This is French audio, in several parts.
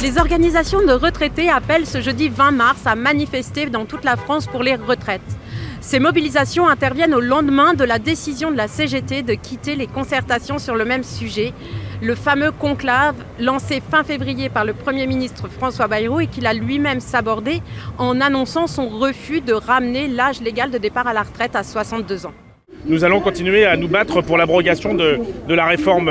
Les organisations de retraités appellent ce jeudi 20 mars à manifester dans toute la France pour les retraites. Ces mobilisations interviennent au lendemain de la décision de la CGT de quitter les concertations sur le même sujet, le fameux conclave lancé fin février par le Premier ministre François Bayrou et qu'il a lui-même sabordé en annonçant son refus de ramener l'âge légal de départ à la retraite à 62 ans. Nous allons continuer à nous battre pour l'abrogation de la réforme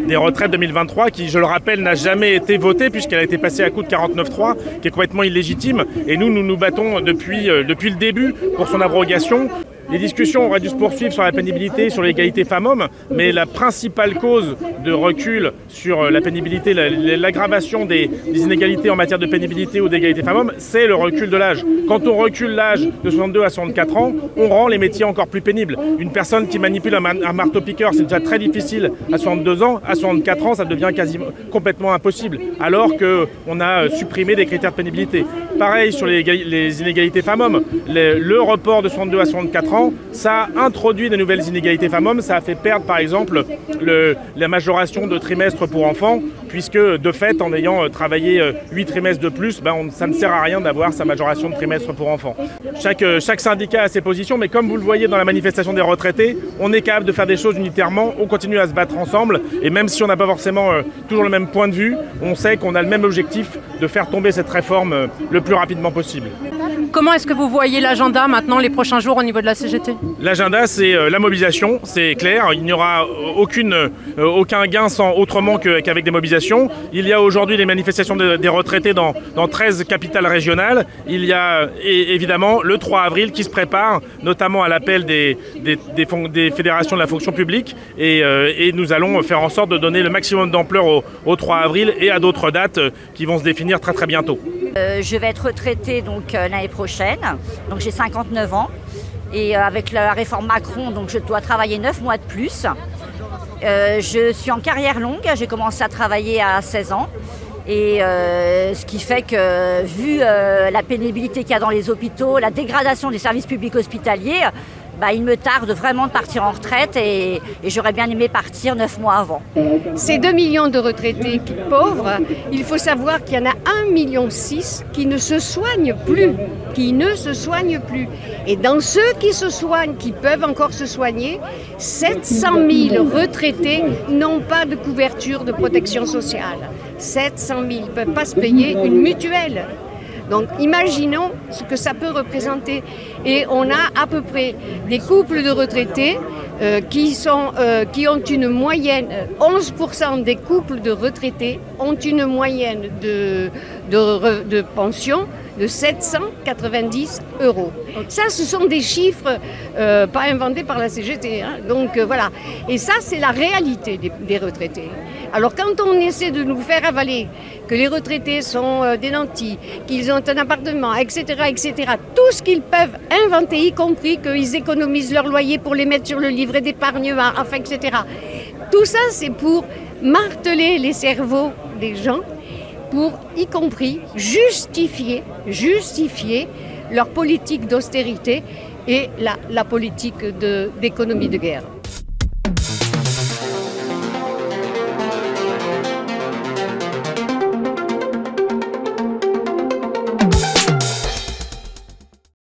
des retraites 2023 qui, je le rappelle, n'a jamais été votée puisqu'elle a été passée à coup de 49.3, qui est complètement illégitime. Et nous nous battons depuis le début pour son abrogation. Les discussions auraient dû se poursuivre sur la pénibilité, sur l'égalité femmes-hommes, mais la principale cause de recul sur la pénibilité, l'aggravation des inégalités en matière de pénibilité ou d'égalité femmes-hommes, c'est le recul de l'âge. Quand on recule l'âge de 62 à 64 ans, on rend les métiers encore plus pénibles. Une personne qui manipule un marteau-piqueur, c'est déjà très difficile à 62 ans. À 64 ans, ça devient quasiment complètement impossible, alors qu'on a supprimé des critères de pénibilité. Pareil sur les inégalités femmes-hommes. Le report de 62 à 64 ans, ça a introduit de nouvelles inégalités femmes-hommes. Ça a fait perdre, par exemple, la majoration de trimestres pour enfants, puisque, de fait, en ayant travaillé 8 trimestres de plus, ça ne sert à rien d'avoir sa majoration de trimestres pour enfants. Chaque syndicat a ses positions, mais comme vous le voyez dans la manifestation des retraités, on est capable de faire des choses unitairement, on continue à se battre ensemble, et même si on n'a pas forcément toujours le même point de vue, on sait qu'on a le même objectif de faire tomber cette réforme le plus rapidement possible. Comment est-ce que vous voyez l'agenda maintenant, les prochains jours au niveau de la CGT? L'agenda, c'est la mobilisation, c'est clair. Il n'y aura aucun gain autrement qu'avec des mobilisations. Il y a aujourd'hui les manifestations des retraités dans 13 capitales régionales. Il y a évidemment le 3 avril qui se prépare, notamment à l'appel des fédérations de la fonction publique. Et nous allons faire en sorte de donner le maximum d'ampleur au 3 avril et à d'autres dates qui vont se définir très bientôt. Je vais être retraitée l'année prochaine, donc j'ai 59 ans. Et avec la réforme Macron, donc je dois travailler 9 mois de plus. Je suis en carrière longue, j'ai commencé à travailler à 16 ans. Et ce qui fait que, vu la pénibilité qu'il y a dans les hôpitaux, la dégradation des services publics hospitaliers, il me tarde vraiment de partir en retraite et j'aurais bien aimé partir 9 mois avant. Ces 2 millions de retraités pauvres, il faut savoir qu'il y en a 1,6 million qui ne se soignent plus. Et dans ceux qui se soignent, qui peuvent encore se soigner, 700 000 retraités n'ont pas de couverture de protection sociale. 700 000 ne peuvent pas se payer une mutuelle. Donc imaginons ce que ça peut représenter. Et on a à peu près des couples de retraités qui ont une moyenne, 11% des couples de retraités ont une moyenne de pension de 790 €. Ça, ce sont des chiffres pas inventés par la CGT. Donc voilà. Et ça, c'est la réalité des retraités. Alors quand on essaie de nous faire avaler que les retraités sont des nantis, qu'ils ont un appartement, etc., tout ce qu'ils peuvent inventer, y compris qu'ils économisent leur loyer pour les mettre sur le livret d'épargne, etc. Tout ça, c'est pour marteler les cerveaux des gens, pour, y compris, justifier leur politique d'austérité et la politique d'économie de guerre.